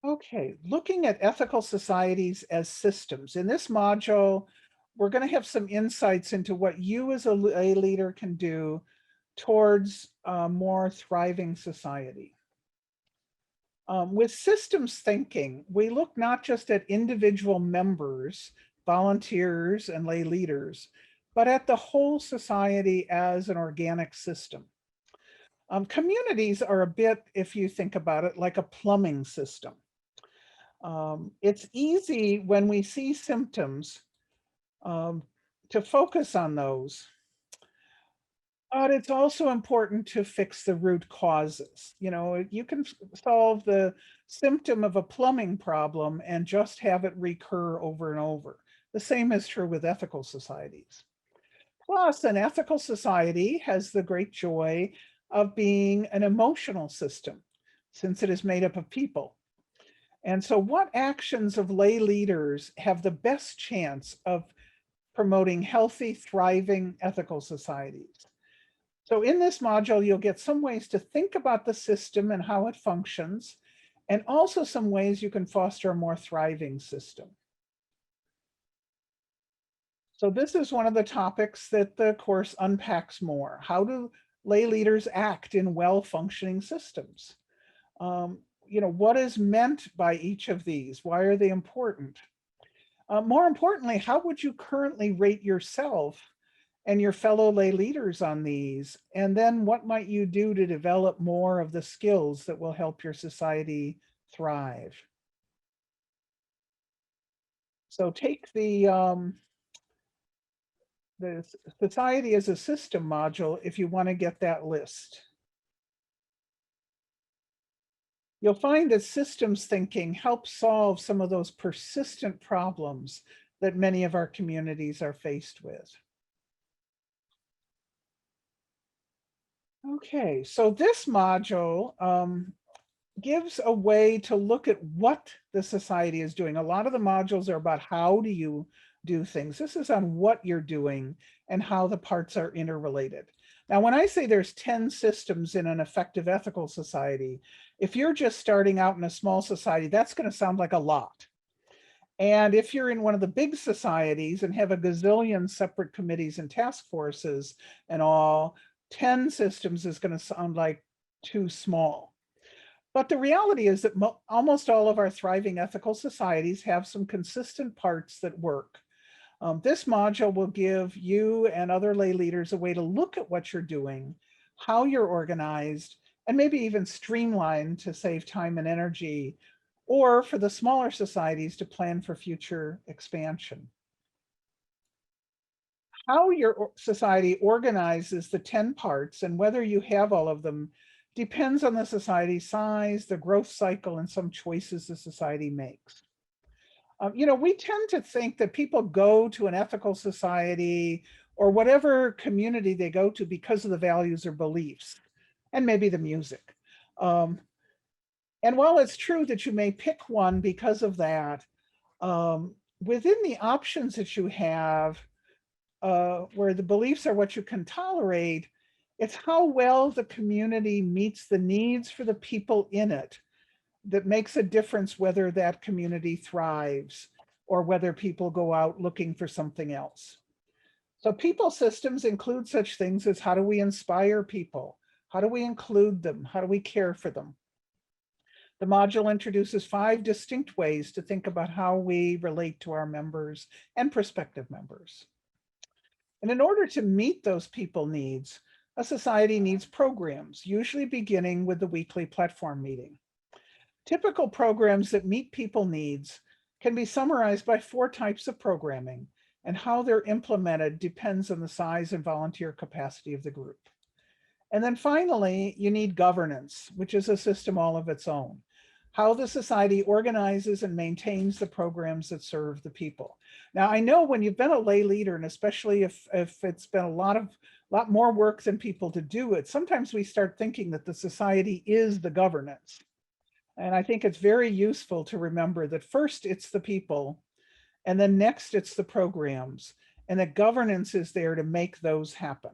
Okay, looking at ethical societies as systems. In this module, we're going to have some insights into what you as a lay leader can do towards a more thriving society. With systems thinking, we look not just at individual members, volunteers, and lay leaders, but at the whole society as an organic system. Communities are a bit, if you think about it, like a plumbing system. It's easy when we see symptoms to focus on those. But it's also important to fix the root causes. You know, you can solve the symptom of a plumbing problem and just have it recur over and over. The same is true with ethical societies. Plus, an ethical society has the great joy of being an emotional system, since it is made up of people. And so what actions of lay leaders have the best chance of promoting healthy, thriving ethical societies? So in this module, you'll get some ways to think about the system and how it functions, and also some ways you can foster a more thriving system. So this is one of the topics that the course unpacks more. How do lay leaders act in well-functioning systems? You know, what is meant by each of these? Why are they important? More importantly, how would you currently rate yourself and your fellow lay leaders on these? And then what might you do to develop more of the skills that will help your society thrive? So take the society as a system module if you want to get that list. You'll find that systems thinking helps solve some of those persistent problems that many of our communities are faced with. Okay, so this module gives a way to look at what the society is doing. A lot of the modules are about how do you do things. This is on what you're doing and how the parts are interrelated. Now, when I say there's 10 systems in an effective ethical society, if you're just starting out in a small society, that's going to sound like a lot. And if you're in one of the big societies and have a gazillion separate committees and task forces and all, 10 systems is going to sound like too small. But the reality is that almost all of our thriving ethical societies have some consistent parts that work. This module will give you and other lay leaders a way to look at what you're doing, how you're organized, and maybe even streamline to save time and energy, or for the smaller societies to plan for future expansion. How your society organizes the 10 parts and whether you have all of them depends on the society size, the growth cycle, and some choices the society makes. You know, we tend to think that people go to an ethical society or whatever community they go to because of the values or beliefs, and maybe the music. And while it's true that you may pick one because of that, within the options that you have, where the beliefs are what you can tolerate, it's how well the community meets the needs for the people in it that makes a difference whether that community thrives or whether people go out looking for something else. So people systems include such things as how do we inspire people? How do we include them? How do we care for them? The module introduces 5 distinct ways to think about how we relate to our members and prospective members. And in order to meet those people needs, a society needs programs, usually beginning with the weekly platform meeting. Typical programs that meet people needs can be summarized by 4 types of programming, and how they're implemented depends on the size and volunteer capacity of the group. And then finally, you need governance, which is a system all of its own. How the society organizes and maintains the programs that serve the people. Now, I know when you've been a lay leader, and especially if it's been a lot more work than people to do it, sometimes we start thinking that the society is the governance. And I think it's very useful to remember that first it's the people, and then next it's the programs, and that governance is there to make those happen.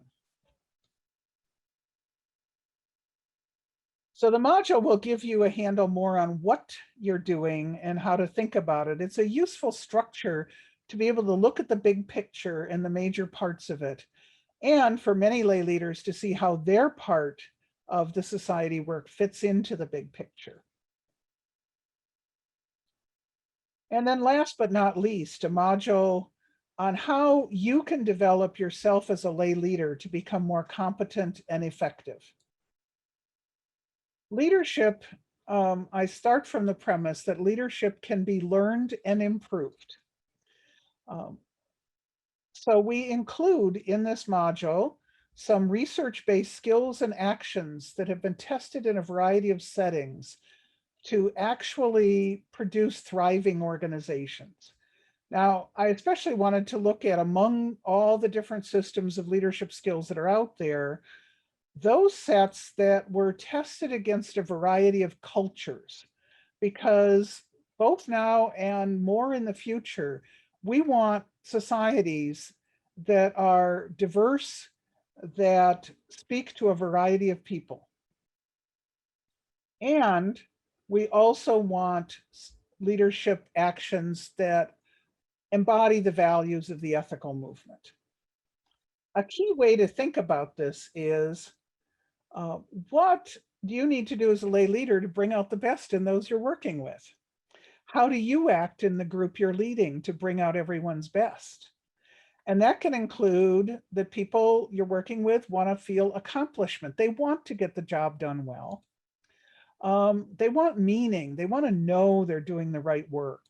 So the module will give you a handle more on what you're doing and how to think about it. It's a useful structure to be able to look at the big picture and the major parts of it, and for many lay leaders to see how their part of the society work fits into the big picture. And then last but not least, a module on how you can develop yourself as a lay leader to become more competent and effective. Leadership, I start from the premise that leadership can be learned and improved. So we include in this module some research-based skills and actions that have been tested in a variety of settings to actually produce thriving organizations. Now, I especially wanted to look at, among all the different systems of leadership skills that are out there, those sets that were tested against a variety of cultures, because both now and more in the future, we want societies that are diverse, that speak to a variety of people. And we also want leadership actions that embody the values of the ethical movement. A key way to think about this is, what do you need to do as a lay leader to bring out the best in those you're working with? How do you act in the group you're leading to bring out everyone's best? And that can include that people you're working with want to feel accomplishment. They want to get the job done well. They want meaning. They want to know they're doing the right work.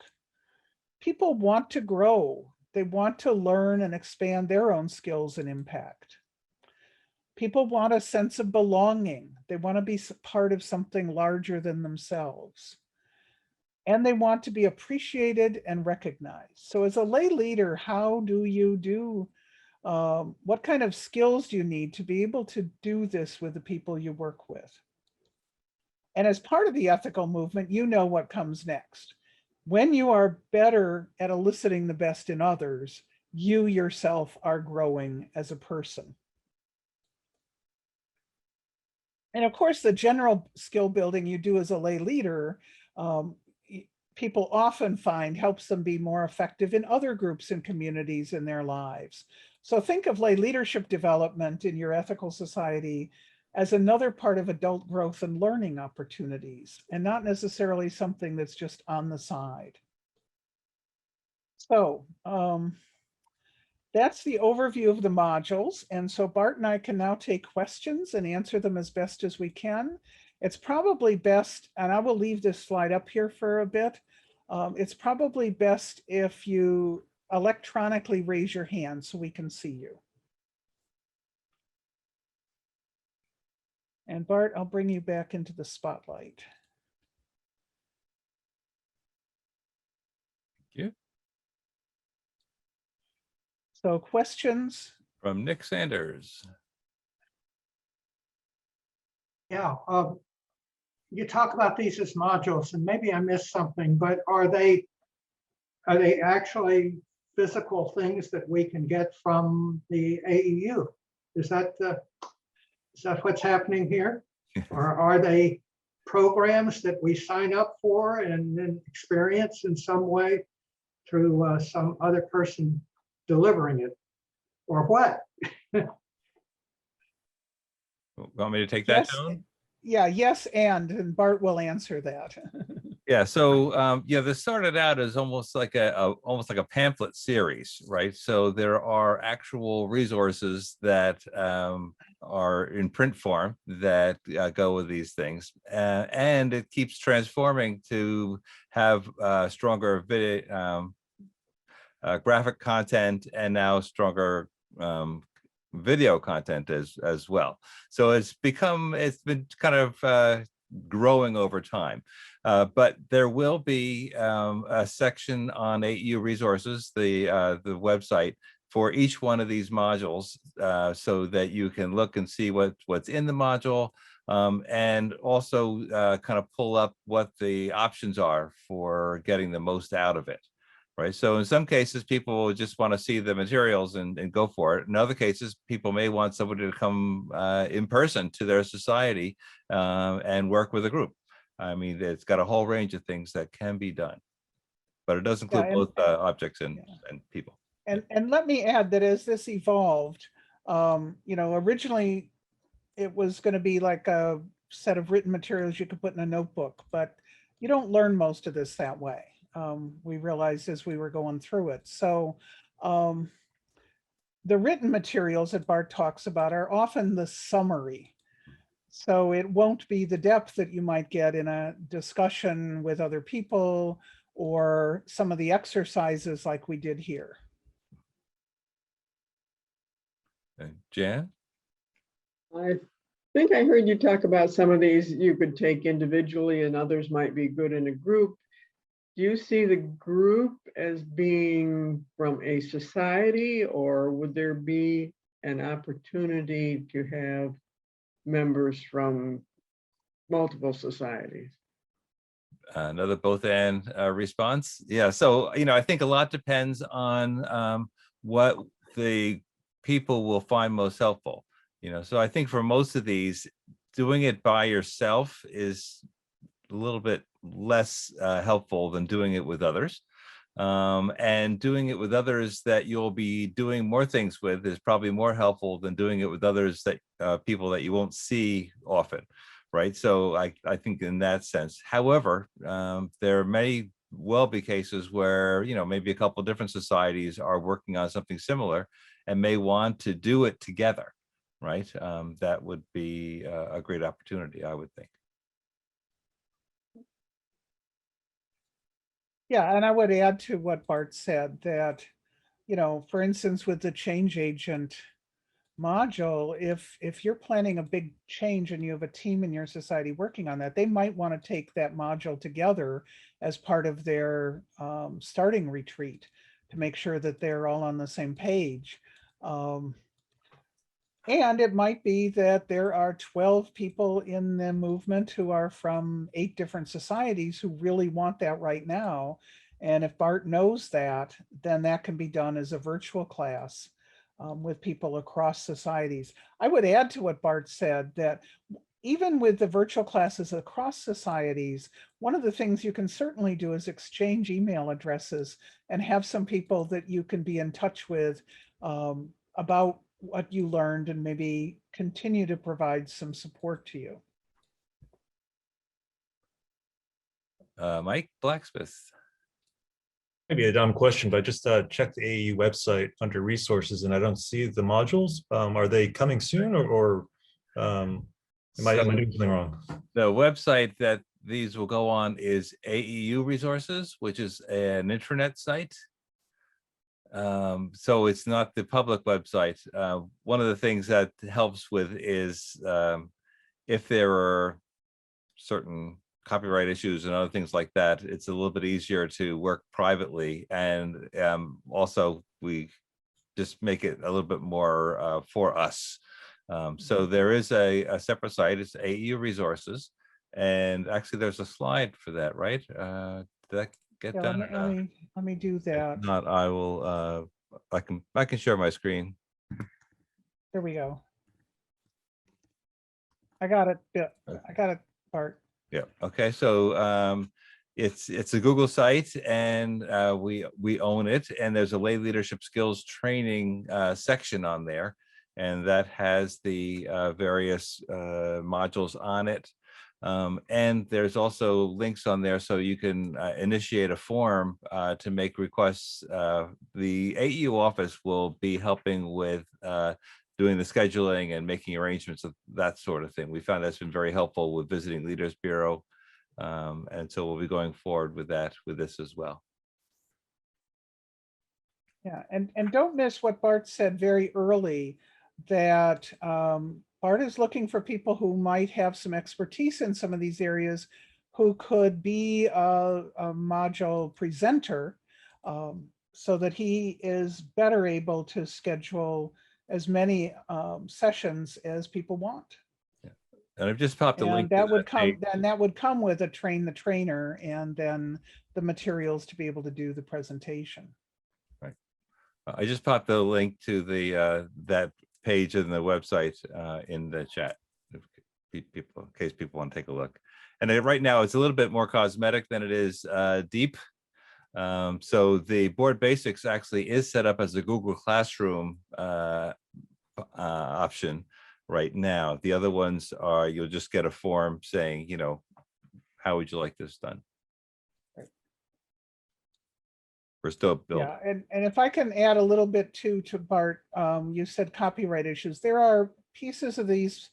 People want to grow. They want to learn and expand their own skills and impact. People want a sense of belonging. They want to be part of something larger than themselves. And they want to be appreciated and recognized. So as a lay leader, how do you do, what kind of skills do you need to be able to do this with the people you work with? And as part of the ethical movement, you know what comes next. When you are better at eliciting the best in others, you yourself are growing as a person. And of course, the general skill building you do as a lay leader, people often find helps them be more effective in other groups and communities in their lives. So think of lay leadership development in your ethical society as another part of adult growth and learning opportunities, and not necessarily something that's just on the side. So that's the overview of the modules. And so Bart and I can now take questions and answer them as best as we can. It's probably best, and I will leave this slide up here for a bit. It's probably best if you electronically raise your hand so we can see you. And Bart, I'll bring you back into the spotlight. Thank you. So questions? From Nick Sanders. Yeah, you talk about these as modules, and maybe I missed something, but are they actually physical things that we can get from the AEU? Is that what's happening here? Or are they programs that we sign up for and then experience in some way through some other person delivering it, or what? Want me to take that, Yes. Joan? Yeah, yes, and Bart will answer that. Yeah, so yeah, this started out as almost like a pamphlet series, right? So there are actual resources that are in print form that go with these things, and it keeps transforming to have stronger video, graphic content, and now stronger video content as well. So it's been kind of growing over time. But there will be a section on AEU resources, the website, for each one of these modules, so that you can look and see what's in the module, and also kind of pull up what the options are for getting the most out of it. Right. So in some cases, people will just want to see the materials and go for it. In other cases, people may want somebody to come in person to their society and work with a group. I mean, it's got a whole range of things that can be done, but it does include both objects and people. And let me add that as this evolved, originally it was going to be like a set of written materials you could put in a notebook, but you don't learn most of this that way. We realized as we were going through it. So the written materials that Bart talks about are often the summary. So it won't be the depth that you might get in a discussion with other people or some of the exercises like we did here. Jan? I think I heard you talk about some of these you could take individually and others might be good in a group. Do you see the group as being from a society, or would there be an opportunity to have members from multiple societies? Another both and response. Yeah, so I think a lot depends on what the people will find most helpful. So I think for most of these, doing it by yourself is a little bit less helpful than doing it with others. And doing it with others that you'll be doing more things with is probably more helpful than doing it with others that people that you won't see often, right? So I think in that sense. However, there may well be cases where maybe a couple different societies are working on something similar and may want to do it together, right? That would be a great opportunity, I would think. Yeah, and I would add to what Bart said that, for instance, with the change agent module, if you're planning a big change and you have a team in your society working on that, they might want to take that module together as part of their starting retreat to make sure that they're all on the same page. And it might be that there are 12 people in the movement who are from 8 different societies who really want that right now. And if Bart knows that, then that can be done as a virtual class with people across societies. I would add to what Bart said that even with the virtual classes across societies, one of the things you can certainly do is exchange email addresses and have some people that you can be in touch with about what you learned and maybe continue to provide some support to you. Mike Blacksmith. Maybe a dumb question, but I just checked the AEU website under resources and I don't see the modules. Are they coming soon or am I doing something wrong? The website that these will go on is AEU Resources, which is an intranet site. So it's not the public website. One of the things that helps with is if there are certain copyright issues and other things like that, it's a little bit easier to work privately. And also we just make it a little bit more for us. So there is a separate site, it's AEU Resources. And actually there's a slide for that, right? Did that get Yeah, done? let me do that. If not, I will, I can share my screen. There we go. I got it. Yeah, I got it, Bart. Yeah. Okay. So it's a Google site, and we own it. And there's a lay leadership skills training section on there, and that has the various modules on it. And there's also links on there so you can initiate a form to make requests. The AEU office will be helping with doing the scheduling and making arrangements of that sort of thing. We found that's been very helpful with Visiting Leaders Bureau. And so we'll be going forward with that, with this as well. Yeah, and don't miss what Bart said very early, that Bart is looking for people who might have some expertise in some of these areas, who could be a module presenter, so that he is better able to schedule as many sessions as people want. Yeah. And I've just popped a link. That would come, and that would come with a train the trainer, and then the materials to be able to do the presentation. Right. I just popped the link to the that page in the website in the chat, in case people want to take a look. And right now it's a little bit more cosmetic than it is deep. So the board basics actually is set up as a Google Classroom option right now. The other ones are, you'll just get a form saying, you know, how would you like this done? We're still building. Yeah, and if I can add a little bit to Bart, you said copyright issues. There are pieces of these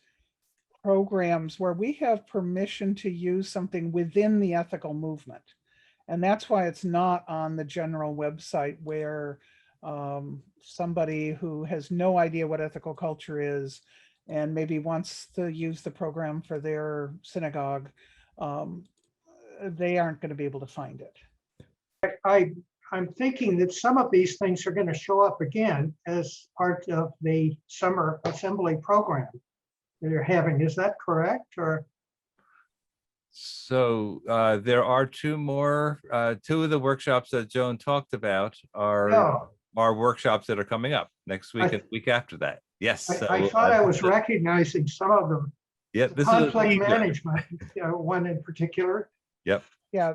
programs where we have permission to use something within the ethical movement. And that's why it's not on the general website, where somebody who has no idea what ethical culture is and maybe wants to use the program for their synagogue, they aren't going to be able to find it. I'm thinking that some of these things are going to show up again as part of the summer assembly program that you're having. Is that correct? Or so there are two more, two of the workshops that Joan talked about are workshops that are coming up next week and week after that. Yes. I thought I was recognizing some of them. Yeah, this conflict is management, one in particular. Yep. Yeah,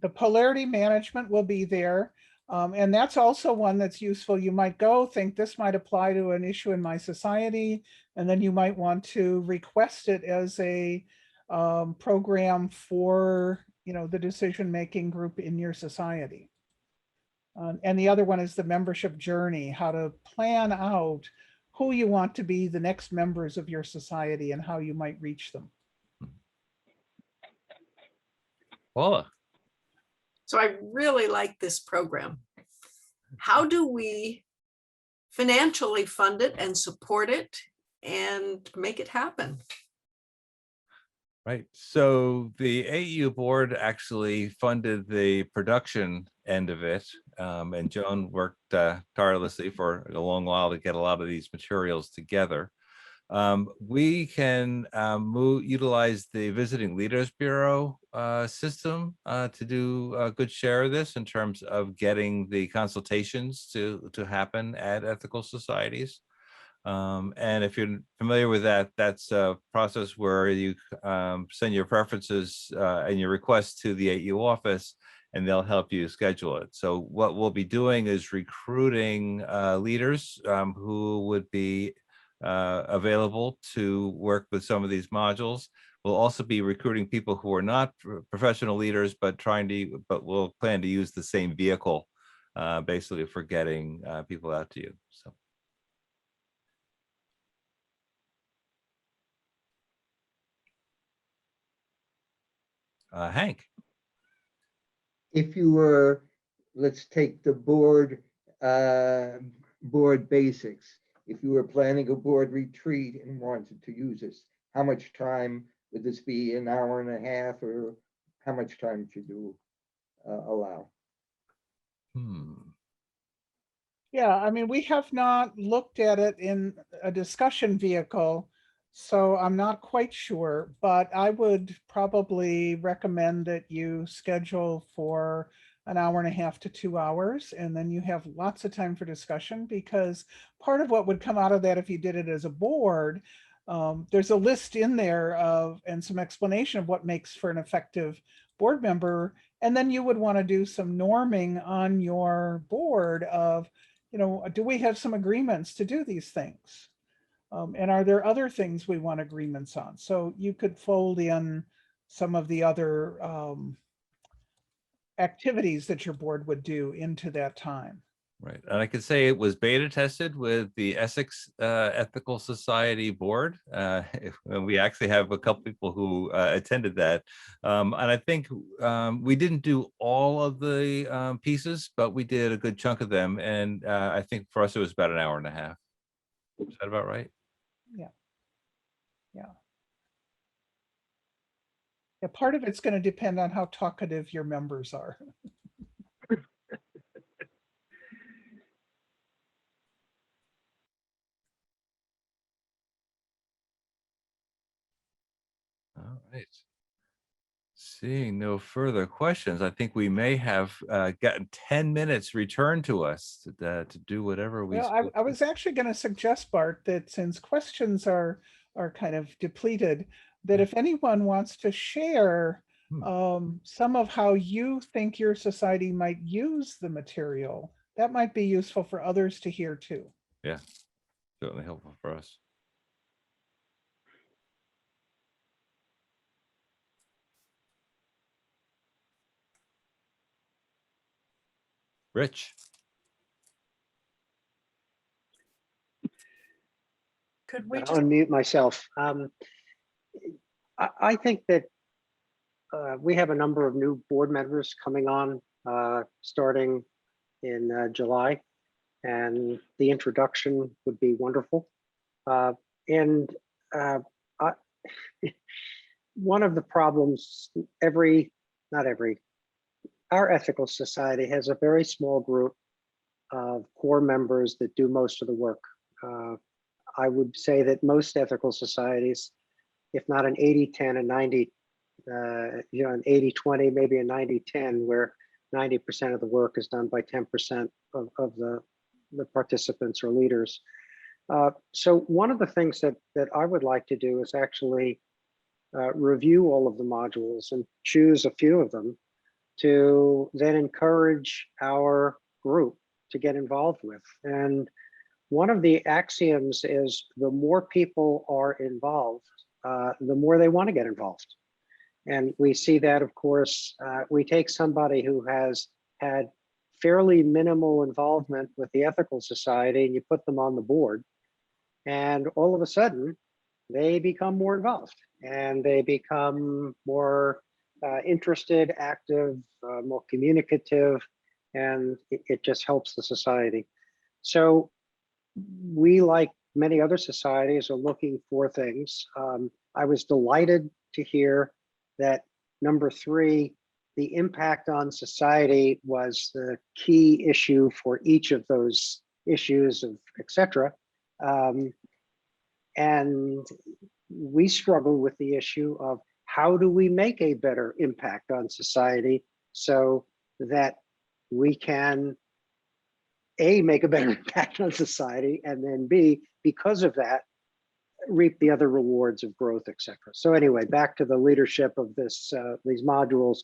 the Polarity Management will be there. And that's also one that's useful. You might go think this might apply to an issue in my society, and then you might want to request it as a program for, you know, the decision-making group in your society. And the other one is the membership journey, how to plan out who you want to be the next members of your society and how you might reach them. Paula. So I really like this program. How do we financially fund it and support it and make it happen? Right. So the AEU board actually funded the production end of it. And Joan worked tirelessly for a long while to get a lot of these materials together. We can utilize the Visiting Leaders Bureau system to do a good share of this in terms of getting the consultations to happen at ethical societies. And if you're familiar with that, that's a process where you send your preferences and your requests to the AU office, and they'll help you schedule it. So what we'll be doing is recruiting leaders who would be available to work with some of these modules. We'll also be recruiting people who are not professional leaders, but we'll plan to use the same vehicle basically for getting people out to you. So. Hank. If you were, let's take the board basics. If you were planning a board retreat and wanted to use this, how much time would this be? An hour and a half, or how much time should you allow? Yeah, I mean, we have not looked at it in a discussion vehicle, so I'm not quite sure, but I would probably recommend that you schedule for an hour and a half to 2 hours, and then you have lots of time for discussion, because part of what would come out of that if you did it as a board, there's a list in there of and some explanation of what makes for an effective board member. And then you would want to do some norming on your board of, do we have some agreements to do these things? And are there other things we want agreements on? So you could fold in some of the other activities that your board would do into that time. Right, and I could say it was beta tested with the Essex Ethical Society board. We actually have a couple people who attended that, and I think we didn't do all of the pieces, but we did a good chunk of them, and I think for us it was about an hour and a half. Is that about right? Yeah. Yeah, part of it's going to depend on how talkative your members are. All right. Seeing no further questions, I think we may have gotten 10 minutes returned to us to do whatever we. Well, I was actually going to suggest, Bart, that since questions are kind of depleted, that if anyone wants to share some of how you think your society might use the material, that might be useful for others to hear too. Yeah, certainly helpful for us. Rich. Could we just unmute myself? I think that we have a number of new board members coming on starting in July, and the introduction would be wonderful. One of the problems, our ethical society has a very small group of core members that do most of the work. I would say that most ethical societies, if not an 80-10, a 90, an 80-20, maybe a 90-10, where 90% of the work is done by 10% of the participants or leaders. So one of the things that I would like to do is actually review all of the modules and choose a few of them to then encourage our group to get involved with. And one of the axioms is the more people are involved, the more they want to get involved. And we see that, of course, we take somebody who has had fairly minimal involvement with the ethical society and you put them on the board, and all of a sudden they become more involved and they become more interested, active, more communicative, and it just helps the society. So we, like many other societies, are looking for things. I was delighted to hear that number 3, the impact on society was the key issue for each of those issues, of etc. And we struggle with the issue of how do we make a better impact on society so that we can A, make a better impact on society, and then B, because of that, reap the other rewards of growth, et cetera. So anyway, back to the leadership of these modules.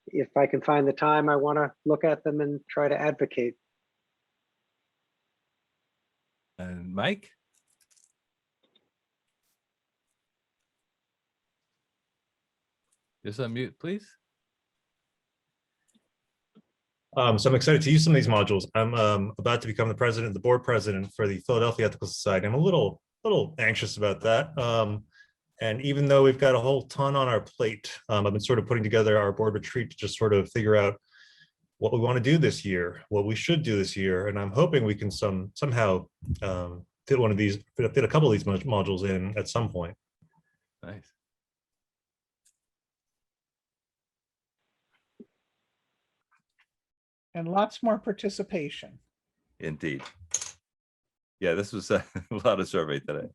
If I can find the time, I want to look at them and try to advocate. And Mike? Just unmute, please. So I'm excited to use some of these modules. I'm about to become the president, the board president for the Philadelphia Ethical Society. I'm a little anxious about that. And even though we've got a whole ton on our plate, I've been sort of putting together our board retreat to just sort of figure out what we want to do this year, what we should do this year. And I'm hoping we can somehow fit one of these, fit a couple of these modules in at some point. Nice. And lots more participation. Indeed. Yeah, this was a lot of survey today.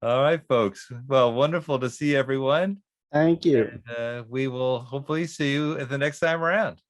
All right, folks. Well, wonderful to see everyone. Thank you. And we will hopefully see you at the next time around.